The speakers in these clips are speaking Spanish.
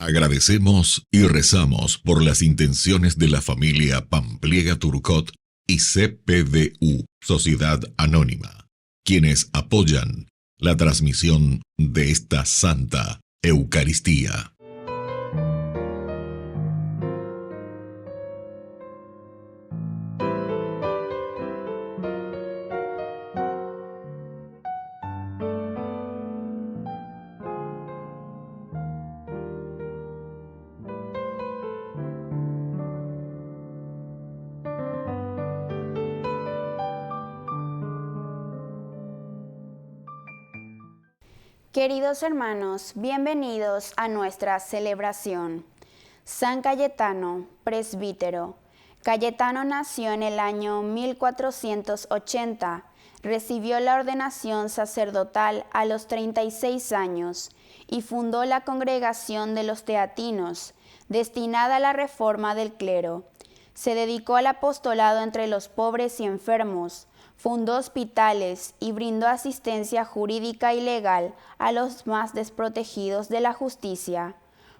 Agradecemos y rezamos por las intenciones de la familia Pampliega Turcot y CPDU, Sociedad Anónima, quienes apoyan la transmisión de esta Santa Eucaristía. Queridos hermanos, bienvenidos a nuestra celebración. San Cayetano, presbítero. Cayetano nació en el año 1480, recibió la ordenación sacerdotal a los 36 años y fundó la congregación de los teatinos, destinada a la reforma del clero. Se dedicó al apostolado entre los pobres y enfermos, fundó hospitales y brindó asistencia jurídica y legal a los más desprotegidos de la justicia.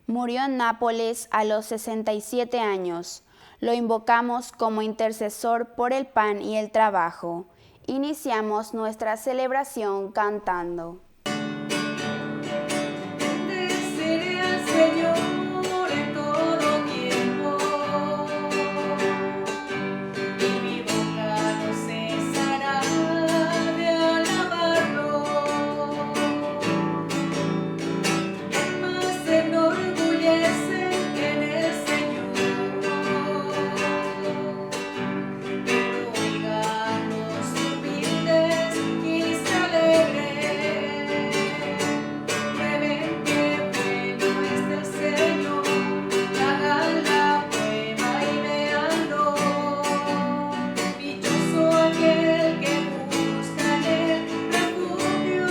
Murió en Nápoles a los 67 años. Lo invocamos como intercesor por el pan y el trabajo. Iniciamos nuestra celebración cantando. Bendeceré al Señor en todo tiempo, y mi boca no cesará de alabarlo. El más se enorgullece en el Señor, que lo oigan los humildes y se alegren. Prueben que bueno es el Señor, hagan la prueba y véanlo. Dichoso aquel que busca en él refugio.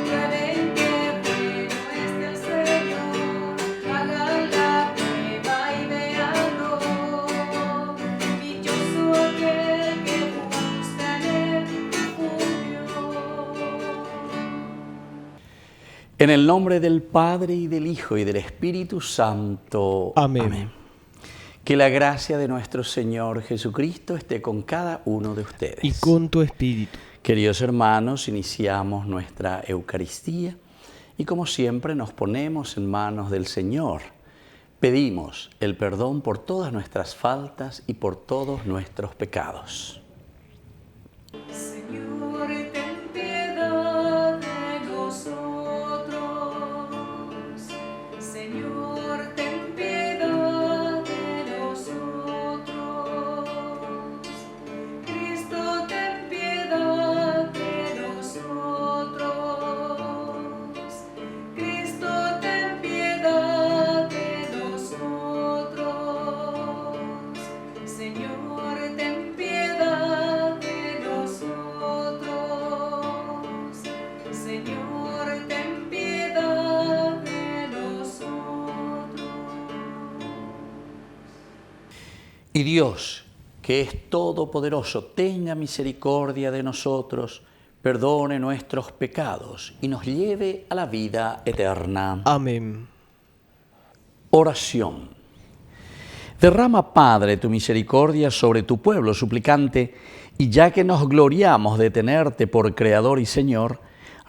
Prueben que bueno es el Señor, hagan la prueba y véanlo. Dichoso aquel que busca en él refugio. En el nombre del Padre, y del Hijo, y del Espíritu Santo. Amén. Que la gracia de nuestro Señor Jesucristo esté con cada uno de ustedes. Y con tu espíritu. Queridos hermanos, iniciamos nuestra Eucaristía y como siempre nos ponemos en manos del Señor. Pedimos el perdón por todas nuestras faltas y por todos nuestros pecados. Señor, ten piedad de nosotros. Señor, ten piedad de nosotros. Cristo, ten piedad de nosotros. Cristo, ten piedad de nosotros. Señor, ten piedad de nosotros. Señor, ten piedad de nosotros. Y Dios, que es todopoderoso, tenga misericordia de nosotros, perdone nuestros pecados y nos lleve a la vida eterna. Amén. Oración. Derrama, Padre, tu misericordia sobre tu pueblo suplicante, y ya que nos gloriamos de tenerte por Creador y Señor,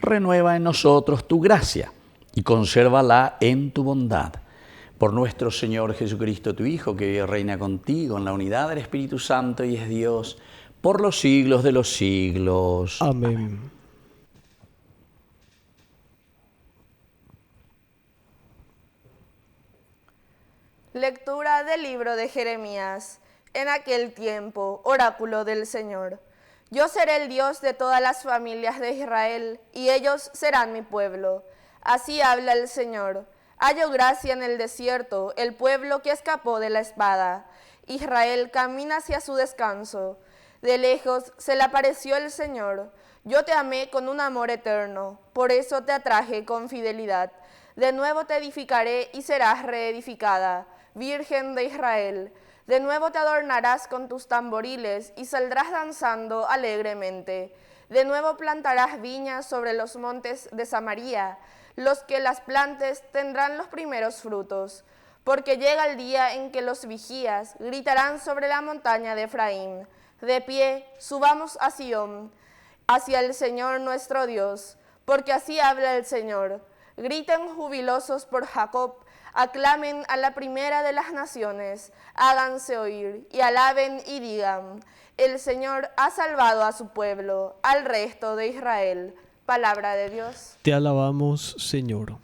renueva en nosotros tu gracia y consérvala en tu bondad. Por nuestro Señor Jesucristo, tu Hijo, que vive y reina contigo en la unidad del Espíritu Santo y es Dios, por los siglos de los siglos. Amén. Lectura del libro de Jeremías. En aquel tiempo, oráculo del Señor. Yo seré el Dios de todas las familias de Israel, y ellos serán mi pueblo. Así habla el Señor. Hallo gracia en el desierto, el pueblo que escapó de la espada. Israel camina hacia su descanso. De lejos se le apareció el Señor. Yo te amé con un amor eterno, por eso te atraje con fidelidad. De nuevo te edificaré y serás reedificada, Virgen de Israel. De nuevo te adornarás con tus tamboriles y saldrás danzando alegremente. De nuevo plantarás viñas sobre los montes de Samaria. Los que las plantes tendrán los primeros frutos, porque llega el día en que los vigías gritarán sobre la montaña de Efraín. De pie, subamos a Sión, hacia el Señor nuestro Dios, porque así habla el Señor. Griten jubilosos por Jacob, aclamen a la primera de las naciones, háganse oír y alaben y digan, el Señor ha salvado a su pueblo, al resto de Israel. Palabra de Dios. Te alabamos, Señor.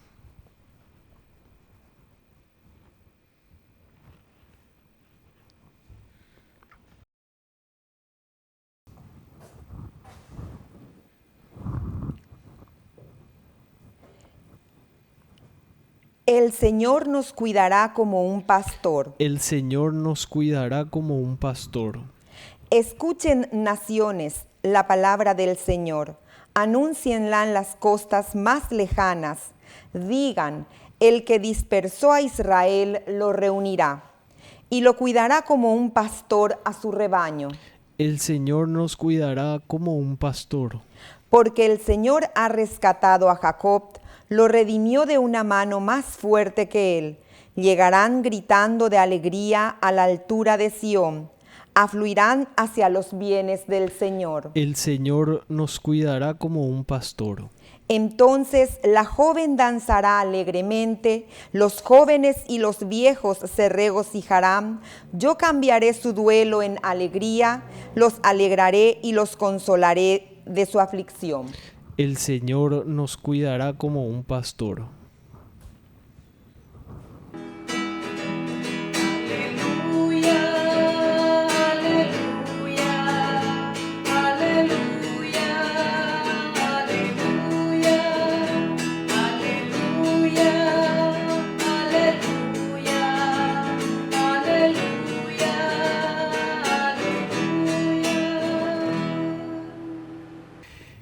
El Señor nos cuidará como un pastor. El Señor nos cuidará como un pastor. Escuchen, naciones, la palabra del Señor. Anúncienla en las costas más lejanas. Digan, el que dispersó a Israel lo reunirá y lo cuidará como un pastor a su rebaño. El Señor nos cuidará como un pastor. Porque el Señor ha rescatado a Jacob, lo redimió de una mano más fuerte que él. Llegarán gritando de alegría a la altura de Sión. Afluirán hacia los bienes del Señor. El Señor nos cuidará como un pastor. Entonces la joven danzará alegremente, los jóvenes y los viejos se regocijarán. Yo cambiaré su duelo en alegría, los alegraré y los consolaré de su aflicción. El Señor nos cuidará como un pastor.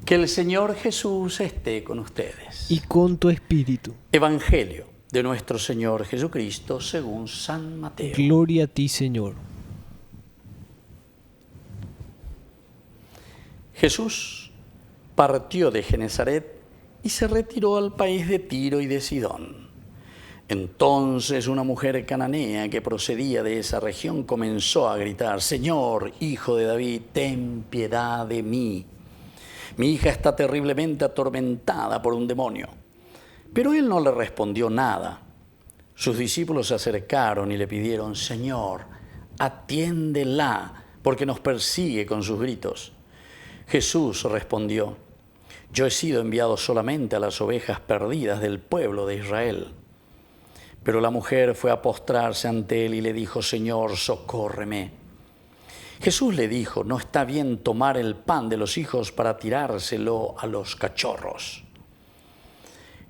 Que el Señor Jesús esté con ustedes. Y con tu espíritu. Evangelio de nuestro Señor Jesucristo según San Mateo. Gloria a ti, Señor. Jesús partió de Genezaret y se retiró al país de Tiro y de Sidón. Entonces una mujer cananea que procedía de esa región comenzó a gritar, Señor, Hijo de David, ten piedad de mí. Mi hija está terriblemente atormentada por un demonio. Pero él no le respondió nada. Sus discípulos se acercaron y le pidieron, Señor, atiéndela, porque nos persigue con sus gritos. Jesús respondió, yo he sido enviado solamente a las ovejas perdidas del pueblo de Israel. Pero la mujer fue a postrarse ante él y le dijo, Señor, socórreme. Jesús le dijo, no está bien tomar el pan de los hijos para tirárselo a los cachorros.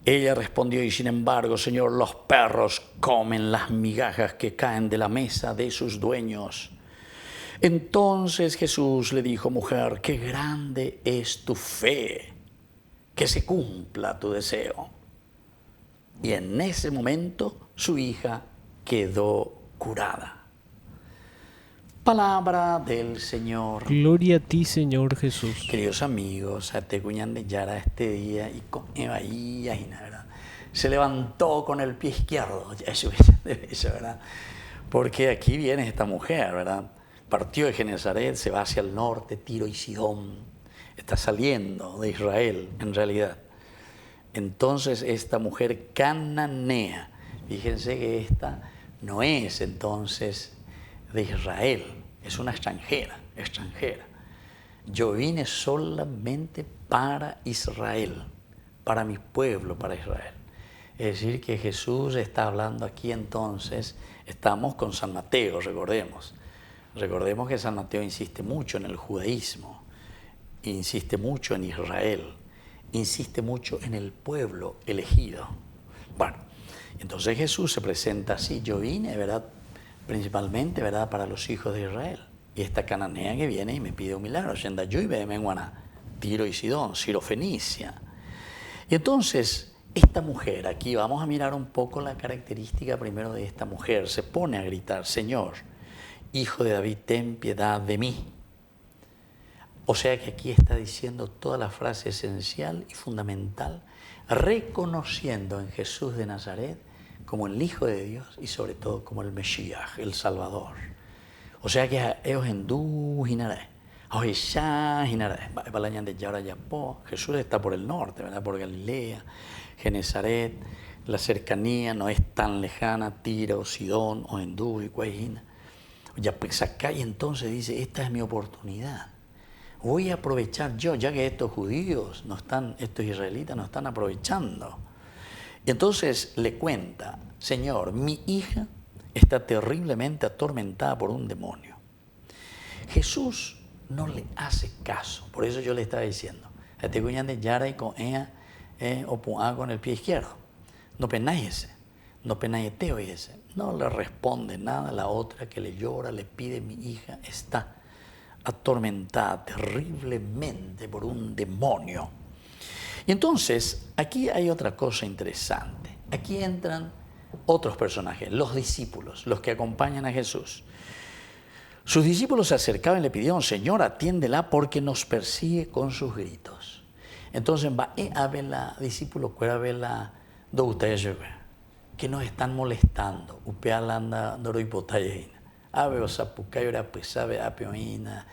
Ella respondió, y sin embargo, Señor, los perros comen las migajas que caen de la mesa de sus dueños. Entonces Jesús le dijo, mujer, qué grande es tu fe, que se cumpla tu deseo. Y en ese momento su hija quedó curada. Palabra del Señor. Gloria a ti, Señor Jesús. Queridos amigos, te cuñan de Yara este día y con Bahía y nada, se levantó con el pie izquierdo, eso, ¿verdad? Porque aquí viene esta mujer, ¿verdad? Partió de Genezaret, se va hacia el norte, Tiro y Sidón, está saliendo de Israel en realidad. Entonces esta mujer cananea, fíjense que esta no es entonces de Israel, es una extranjera. Yo vine solamente para Israel, para mi pueblo, para Israel. Es decir, que Jesús está hablando aquí entonces, estamos con San Mateo, recordemos. Recordemos que San Mateo insiste mucho en el judaísmo, insiste mucho en Israel, insiste mucho en el pueblo elegido. Bueno, entonces Jesús se presenta así, yo vine, ¿verdad? Principalmente, ¿verdad?, para los hijos de Israel. Y esta cananea que viene y me pide un milagro, Tiro y Sidón, Sirofenicia. Y entonces, esta mujer, aquí vamos a mirar un poco la característica primero de esta mujer. Se pone a gritar, Señor, Hijo de David, ten piedad de mí. O sea que aquí está diciendo toda la frase esencial y fundamental reconociendo en Jesús de Nazaret como el Hijo de Dios y sobre todo como el Mesías, el Salvador. O sea que ellos hindú hinaré, ya hinaré, de Yara Yapó. Jesús está por el norte, ¿verdad? Por Galilea, Genezaret, la cercanía no es tan lejana, Tiro, Sidón, o hindú y Guayina. Ya pues acá y entonces dice, esta es mi oportunidad. Voy a aprovechar yo, ya que estos judíos no están, estos israelitas no están aprovechando. Y entonces le cuenta, Señor, mi hija está terriblemente atormentada por un demonio. Jesús no le hace caso, por eso yo le estaba diciendo, este cuñán de Yara y con ella o con el pie izquierdo. No penáyese, no penayeteo ese. No le responde nada. La otra que le llora, le pide, mi hija está atormentada terriblemente por un demonio. Y entonces, aquí hay otra cosa interesante. Aquí entran otros personajes, los discípulos, los que acompañan a Jesús. Sus discípulos se acercaban y le pidieron, Señor, atiéndela porque nos persigue con sus gritos. Entonces, va a ver la discípulo, a ver la do ustedes que nos están molestando. Upealanda doroipotayina. Ave o sapucayora pesabe apeoina.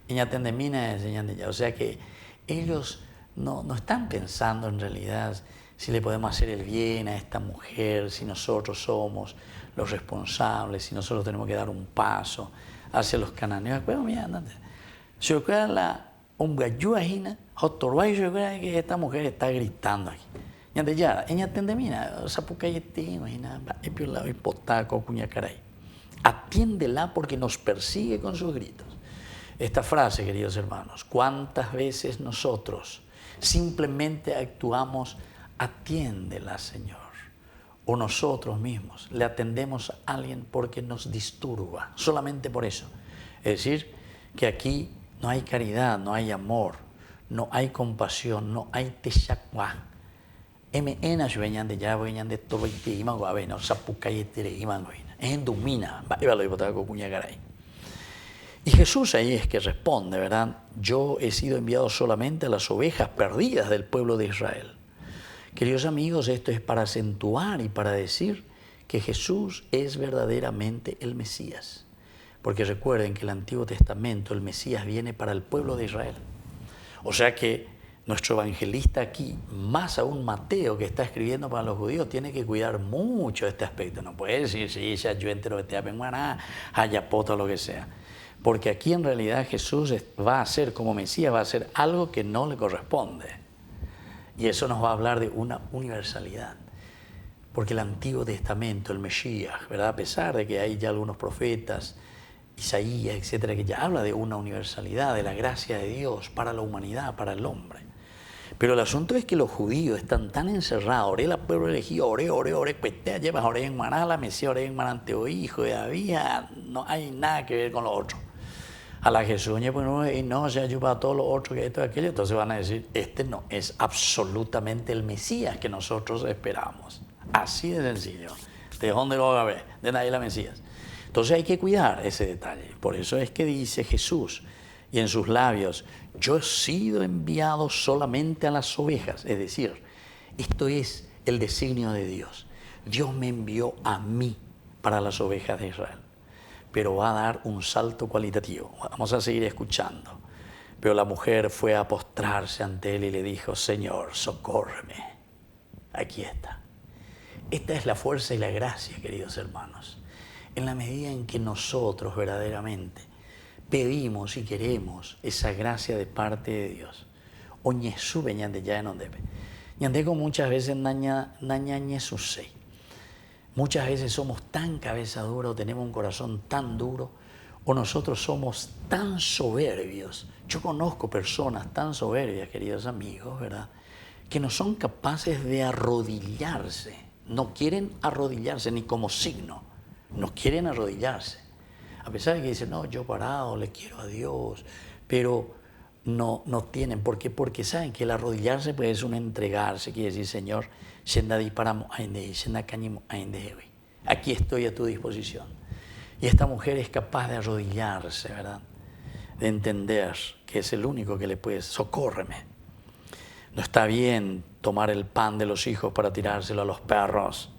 Eñatendemina enseñando ya. O sea que ellos no están pensando en realidad si le podemos hacer el bien a esta mujer, si nosotros somos los responsables, si nosotros tenemos que dar un paso hacia los cananeos. Bueno, mira, andate. Yo creo la umgayuajina, jotorway, yo creo que esta mujer está gritando aquí. Ya, ella tendemina, atiéndela porque nos persigue con sus gritos. Esta frase, queridos hermanos, ¿cuántas veces nosotros simplemente actuamos, atiéndela, Señor? O nosotros mismos le atendemos a alguien porque nos disturba, solamente por eso. Es decir, que aquí no hay caridad, no hay amor, no hay compasión, no hay teshacuá. MN venían de ya venían de todo y iman guave no sapucayetire iman guina en domina va lo iba con cuña caray. Y Jesús ahí es que responde, ¿verdad? Yo he sido enviado solamente a las ovejas perdidas del pueblo de Israel. Queridos amigos, esto es para acentuar y para decir que Jesús es verdaderamente el Mesías. Porque recuerden que en el Antiguo Testamento el Mesías viene para el pueblo de Israel. O sea que nuestro evangelista aquí, más aún Mateo, que está escribiendo para los judíos, tiene que cuidar mucho este aspecto. No puede decir, sí, ya yo entero, haya poto, lo que sea. Porque aquí en realidad Jesús va a ser como Mesías, va a hacer algo que no le corresponde. Y eso nos va a hablar de una universalidad. Porque el Antiguo Testamento, el Mesías, ¿verdad? A pesar de que hay ya algunos profetas, Isaías, etcétera, que ya habla de una universalidad, de la gracia de Dios para la humanidad, para el hombre. Pero el asunto es que los judíos están tan encerrados, oré la pueblo elegido, oré, cuetea, llevas, oré en Manala, Mesías, oré en Mananteo, hijo de David, no hay nada que ver con lo otro. A la Jesús, pues no, se ha ayudado a todos los otros, que esto y aquello, entonces van a decir, este no es absolutamente el Mesías que nosotros esperamos. Así de sencillo. ¿De dónde lo va a ver? De nadie la Mesías. Entonces hay que cuidar ese detalle. Por eso es que dice Jesús, y en sus labios, yo he sido enviado solamente a las ovejas. Es decir, esto es el designio de Dios. Dios me envió a mí para las ovejas de Israel. Pero va a dar un salto cualitativo. Vamos a seguir escuchando. Pero la mujer fue a postrarse ante él y le dijo, Señor, socórreme. Aquí está. Esta es la fuerza y la gracia, queridos hermanos. En la medida en que nosotros verdaderamente pedimos y queremos esa gracia de parte de Dios. Oñe sube ñande ya en onde. Ñandego muchas veces naña ñesuse. Muchas veces somos tan cabeza dura o tenemos un corazón tan duro o nosotros somos tan soberbios. Yo conozco personas tan soberbias, queridos amigos, ¿verdad? Que no son capaces de arrodillarse. No quieren arrodillarse ni como signo. No quieren arrodillarse. A pesar de que dicen, no, yo parado, le quiero a Dios, pero no tienen. ¿Por qué? Porque saben que el arrodillarse pues, es un entregarse, quiere decir, Señor, aquí estoy a tu disposición. Y esta mujer es capaz de arrodillarse, ¿verdad? De entender que es el único que le puede, socórreme. No está bien tomar el pan de los hijos para tirárselo a los perros.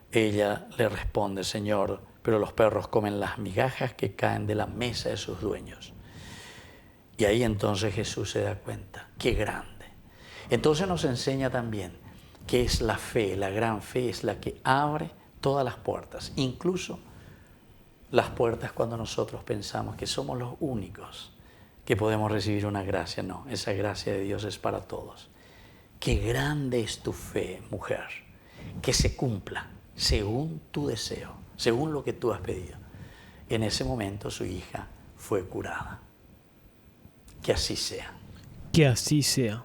Ella le responde, Señor, pero los perros comen las migajas que caen de la mesa de sus dueños. Y ahí entonces Jesús se da cuenta, qué grande. Entonces nos enseña también que es la fe, la gran fe es la que abre todas las puertas, incluso las puertas cuando nosotros pensamos que somos los únicos que podemos recibir una gracia. No, esa gracia de Dios es para todos. Qué grande es tu fe, mujer, que se cumpla según tu deseo, según lo que tú has pedido. En ese momento su hija fue curada. Que así sea. Que así sea.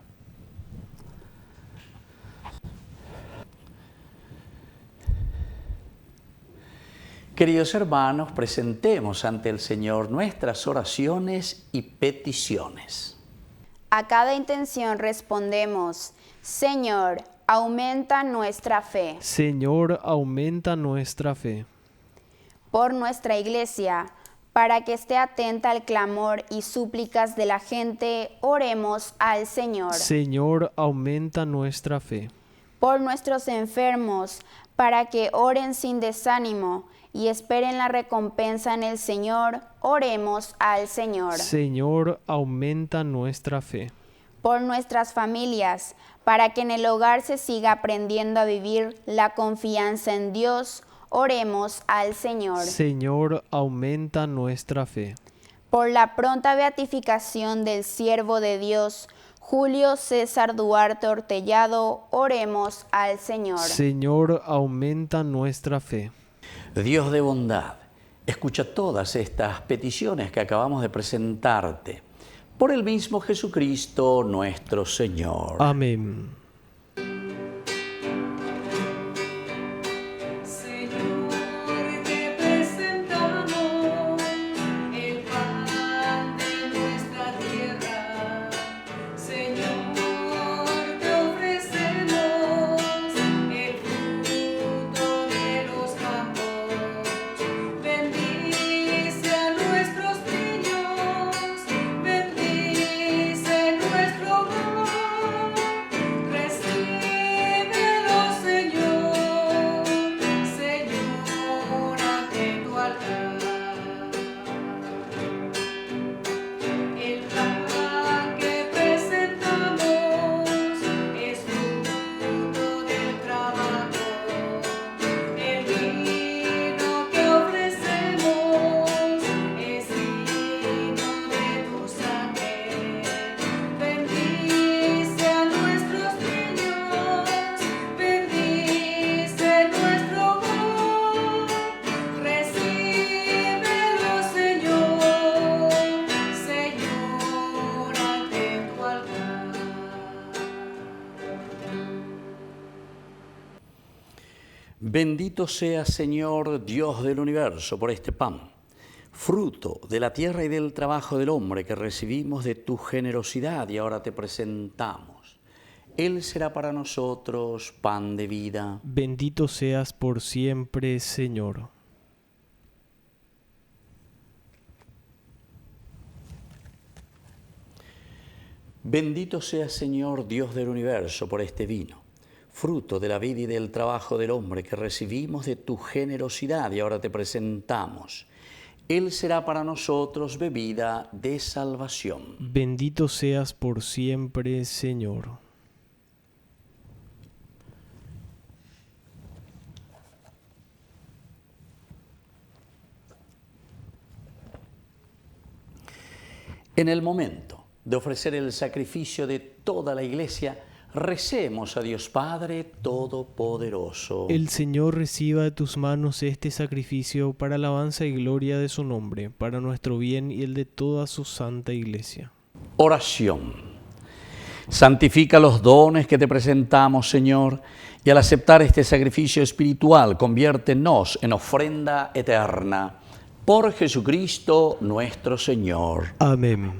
Queridos hermanos, presentemos ante el Señor nuestras oraciones y peticiones. A cada intención respondemos, Señor, aumenta nuestra fe. Señor, aumenta nuestra fe. Por nuestra Iglesia, para que esté atenta al clamor y súplicas de la gente, oremos al Señor. Señor, aumenta nuestra fe. Por nuestros enfermos, para que oren sin desánimo y esperen la recompensa en el Señor, oremos al Señor. Señor, aumenta nuestra fe. Por nuestras familias, para que en el hogar se siga aprendiendo a vivir la confianza en Dios, oremos al Señor. Señor, aumenta nuestra fe. Por la pronta beatificación del siervo de Dios, Julio César Duarte Ortellado, oremos al Señor. Señor, aumenta nuestra fe. Dios de bondad, escucha todas estas peticiones que acabamos de presentarte. Por el mismo Jesucristo nuestro Señor. Amén. Señor, te presentamos el pan de nuestra tierra. Señor, te ofrecemos el fruto de los campos. Bendice a nuestros niños, bendice nuestro hogar. Recíbelos, Señor, Señor, ante tu altar. El pan que presentamos es fruto del trabajo. El vino que ofrecemos es vino de tu sangre. Bendice a nuestros niños, bendice nuestro hogar. Recíbelos, Señor, Señor, ante tu altar. Bendito sea, Señor, Dios del universo, por este pan, fruto de la tierra y del trabajo del hombre que recibimos de tu generosidad y ahora te presentamos. Él será para nosotros pan de vida. Bendito seas por siempre, Señor. Bendito sea, Señor, Dios del universo, por este vino, fruto de la vida y del trabajo del hombre que recibimos de tu generosidad y ahora te presentamos. Él será para nosotros bebida de salvación. Bendito seas por siempre, Señor. En el momento de ofrecer el sacrificio de toda la Iglesia, recemos a Dios Padre Todopoderoso. El Señor reciba de tus manos este sacrificio para alabanza y gloria de su nombre, para nuestro bien y el de toda su santa Iglesia. Oración. Santifica los dones que te presentamos, Señor, y al aceptar este sacrificio espiritual, conviértenos en ofrenda eterna. Por Jesucristo nuestro Señor. Amén.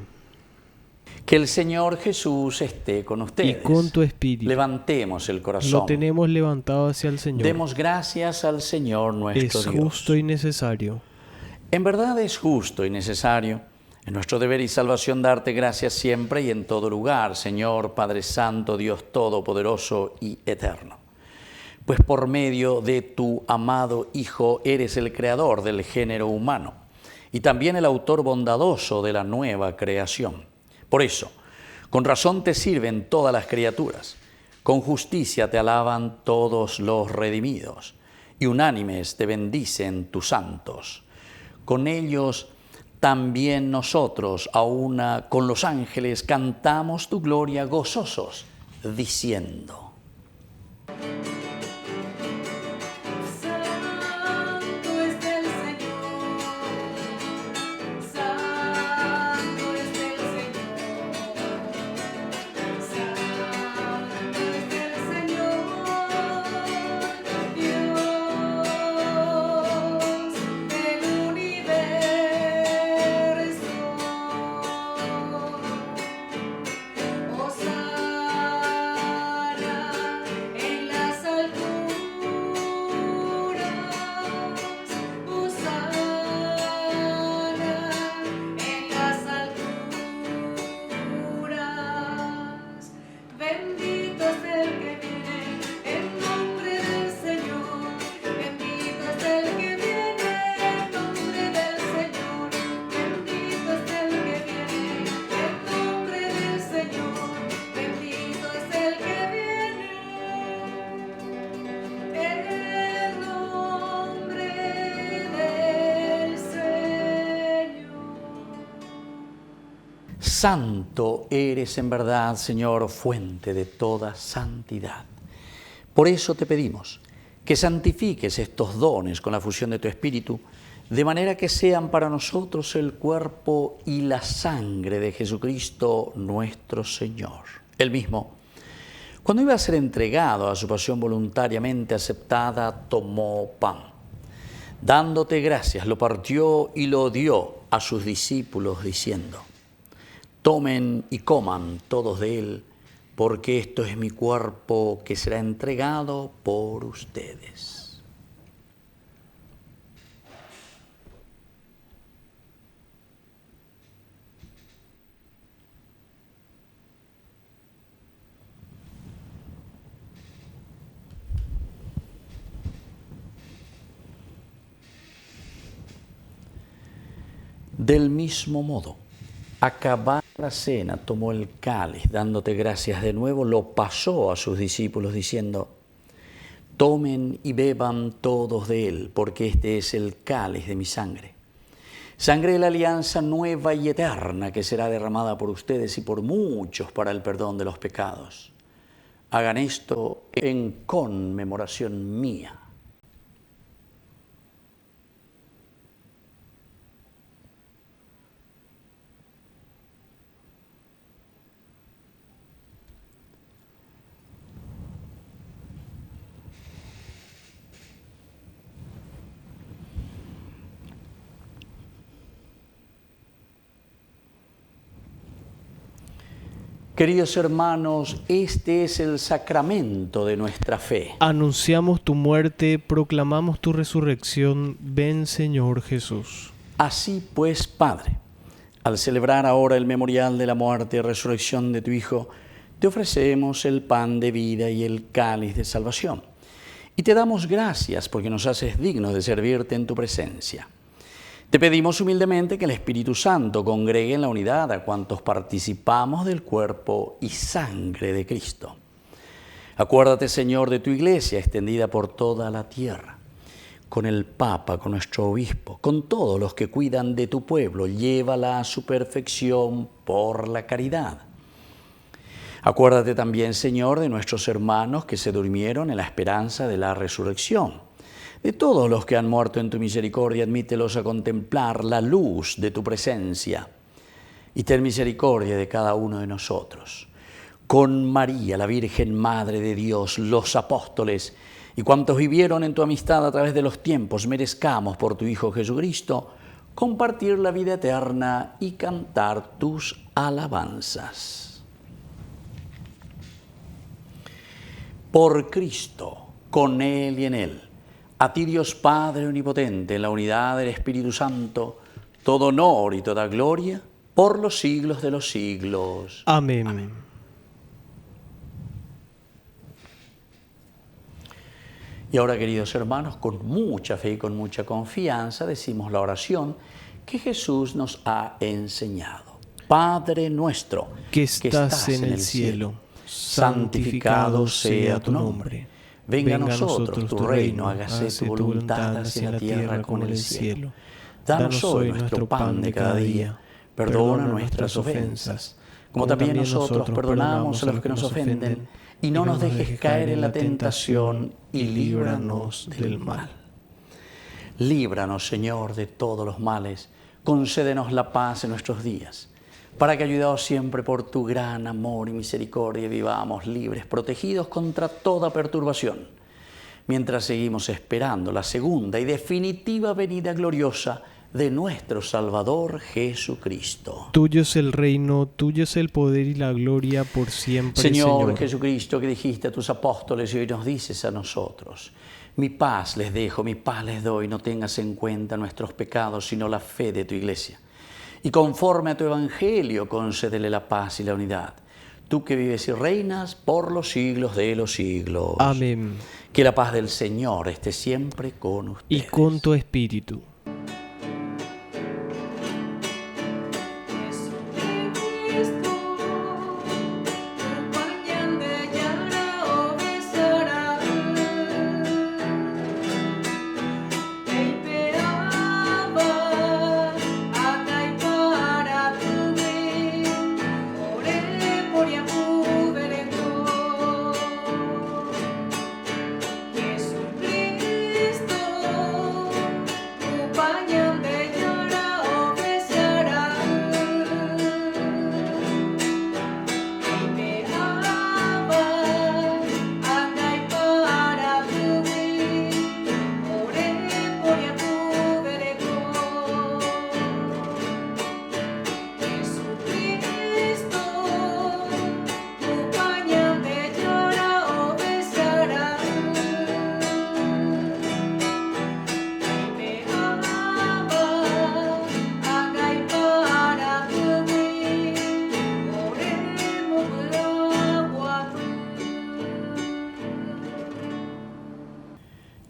Que el Señor Jesús esté con ustedes. Y con tu espíritu. Levantemos el corazón. Lo tenemos levantado hacia el Señor. Demos gracias al Señor nuestro Es Dios. justo y necesario. En verdad es justo y necesario, Es nuestro deber y salvación darte gracias siempre y en todo lugar, Señor, Padre Santo, Dios Todopoderoso y Eterno. Pues por medio de tu amado Hijo eres el creador del género humano y también el autor bondadoso de la nueva creación. Por eso, con razón te sirven todas las criaturas, con justicia te alaban todos los redimidos y unánimes te bendicen tus santos. Con ellos también nosotros, a una con los ángeles, cantamos tu gloria gozosos, diciendo: Santo es el Señor, Santo es el Señor, Santo es el Señor, Dios del universo. Hosana en las alturas, hosana en las alturas. Bendito es el que viene en nombre del Señor, bendito es el que viene en nombre del Señor, bendito es el que viene en nombre del Señor, bendito es el que viene en nombre del Señor. Santo eres en verdad, Señor, fuente de toda santidad. Por eso te pedimos que santifiques estos dones con la fusión de tu Espíritu, de manera que sean para nosotros el cuerpo y la sangre de Jesucristo nuestro Señor. Él mismo, cuando iba a ser entregado a su pasión voluntariamente aceptada, tomó pan. Dándote gracias, lo partió y lo dio a sus discípulos, diciendo: tomen y coman todos de él, porque esto es mi cuerpo que será entregado por ustedes. Del mismo modo, acabada la cena, tomó el cáliz, dándote gracias de nuevo, lo pasó a sus discípulos, diciendo: tomen y beban todos de él, porque este es el cáliz de mi sangre. Sangre de la alianza nueva y eterna, que será derramada por ustedes y por muchos para el perdón de los pecados. Hagan esto en conmemoración mía. Queridos hermanos, este es el sacramento de nuestra fe. Anunciamos tu muerte, proclamamos tu resurrección. Ven, Señor Jesús. Así pues, Padre, al celebrar ahora el memorial de la muerte y resurrección de tu Hijo, te ofrecemos el pan de vida y el cáliz de salvación. Y te damos gracias porque nos haces dignos de servirte en tu presencia. Te pedimos humildemente que el Espíritu Santo congregue en la unidad a cuantos participamos del cuerpo y sangre de Cristo. Acuérdate, Señor, de tu Iglesia extendida por toda la tierra, con el Papa, con nuestro Obispo, con todos los que cuidan de tu pueblo. Llévala a su perfección por la caridad. Acuérdate también, Señor, de nuestros hermanos que se durmieron en la esperanza de la resurrección. De todos los que han muerto en tu misericordia, admítelos a contemplar la luz de tu presencia. Y ten misericordia de cada uno de nosotros. Con María, la Virgen Madre de Dios, los apóstoles y cuantos vivieron en tu amistad a través de los tiempos, merezcamos por tu Hijo Jesucristo compartir la vida eterna y cantar tus alabanzas. Por Cristo, con Él y en Él, a ti Dios Padre Omnipotente, en la unidad del Espíritu Santo, todo honor y toda gloria por los siglos de los siglos. Amén. Y ahora, queridos hermanos, con mucha fe y con mucha confianza decimos la oración que Jesús nos ha enseñado. Padre nuestro, que estás en el cielo, santificado sea tu nombre. Venga a nosotros tu reino, hágase tu voluntad, así en la tierra como en el cielo. Danos hoy nuestro pan de cada día. Perdona nuestras ofensas, como también nosotros perdonamos a los que nos ofenden. Y no nos dejes caer en la tentación, y líbranos del mal. Líbranos, Señor, de todos los males. Concédenos la paz en nuestros días, para que, ayudados siempre por tu gran amor y misericordia, vivamos libres, protegidos contra toda perturbación, mientras seguimos esperando la segunda y definitiva venida gloriosa de nuestro Salvador Jesucristo. Tuyo es el reino, tuyo es el poder y la gloria por siempre, Señor Jesucristo, que dijiste a tus apóstoles y hoy nos dices a nosotros: mi paz les dejo, mi paz les doy, no tengas en cuenta nuestros pecados, sino la fe de tu Iglesia. Y conforme a tu evangelio, concédele la paz y la unidad. Tú que vives y reinas por los siglos de los siglos. Amén. Que la paz del Señor esté siempre con ustedes. Y con tu espíritu.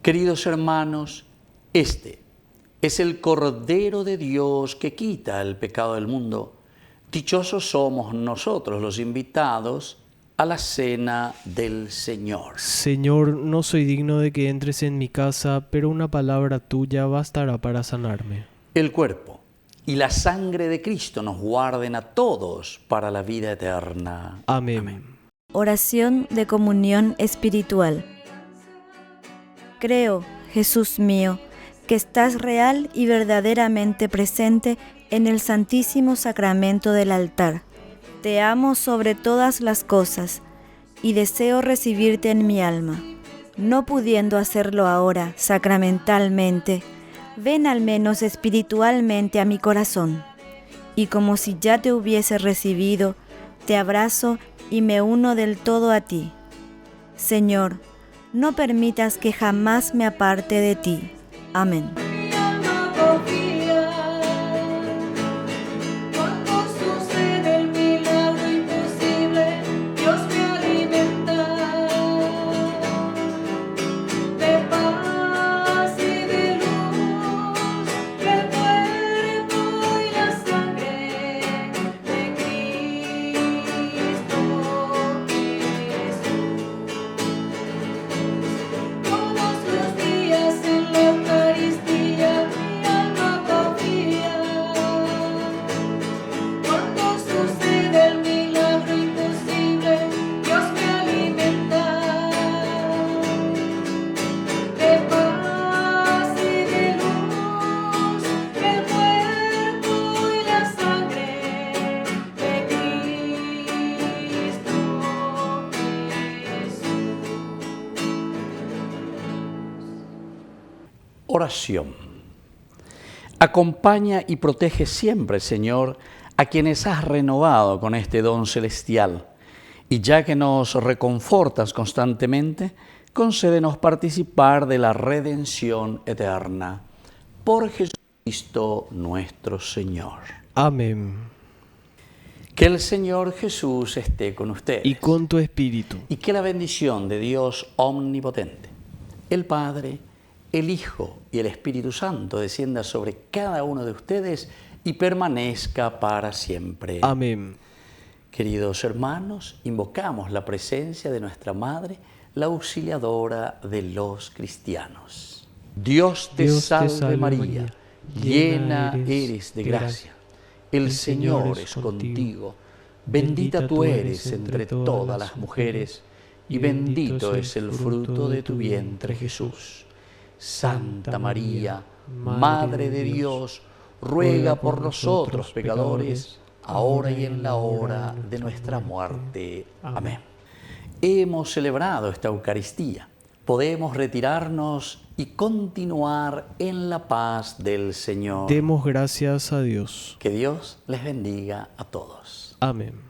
Queridos hermanos, este es el Cordero de Dios que quita el pecado del mundo. Dichosos somos nosotros los invitados a la cena del Señor. Señor, no soy digno de que entres en mi casa, pero una palabra tuya bastará para sanarme. El cuerpo y la sangre de Cristo nos guarden a todos para la vida eterna. Amén. Amén. Oración de comunión espiritual. Creo, Jesús mío, que estás real y verdaderamente presente en el Santísimo Sacramento del altar. Te amo sobre todas las cosas y deseo recibirte en mi alma. No pudiendo hacerlo ahora sacramentalmente, ven al menos espiritualmente a mi corazón. Y como si ya te hubiese recibido, te abrazo y me uno del todo a ti. Señor, no permitas que jamás me aparte de ti. Amén. Mi alma confía, cuando sucede el milagro imposible, Dios me alimenta de paz y de luz, el cuerpo y la sangre de Cristo Jesús. Todos los días en la Eucaristía mi alma confía, cuando sucede el milagro imposible, Dios me alimenta de paz y de luz, el cuerpo y la sangre de Cristo Jesús. Oración. Acompaña y protege siempre, Señor, a quienes has renovado con este don celestial. Y ya que nos reconfortas constantemente, concédenos participar de la redención eterna. Por Jesucristo Cristo nuestro Señor. Amén. Que el Señor Jesús esté con ustedes. Y con tu espíritu. Y que la bendición de Dios omnipotente, el Padre, el Hijo y el Espíritu Santo descienda sobre cada uno de ustedes y permanezca para siempre. Amén. Queridos hermanos, invocamos la presencia de nuestra Madre, la auxiliadora de los cristianos. Dios te salve María, llena eres de gracia. El Señor es contigo. Bendita tú eres entre todas las mujeres, y bendito es el fruto de tu vientre, Jesús. Santa María, Madre de Dios, ruega por nosotros pecadores, ahora y en la hora de nuestra muerte. Amén. Hemos celebrado esta Eucaristía. Podemos retirarnos y continuar en la paz del Señor. Demos gracias a Dios. Que Dios les bendiga a todos. Amén.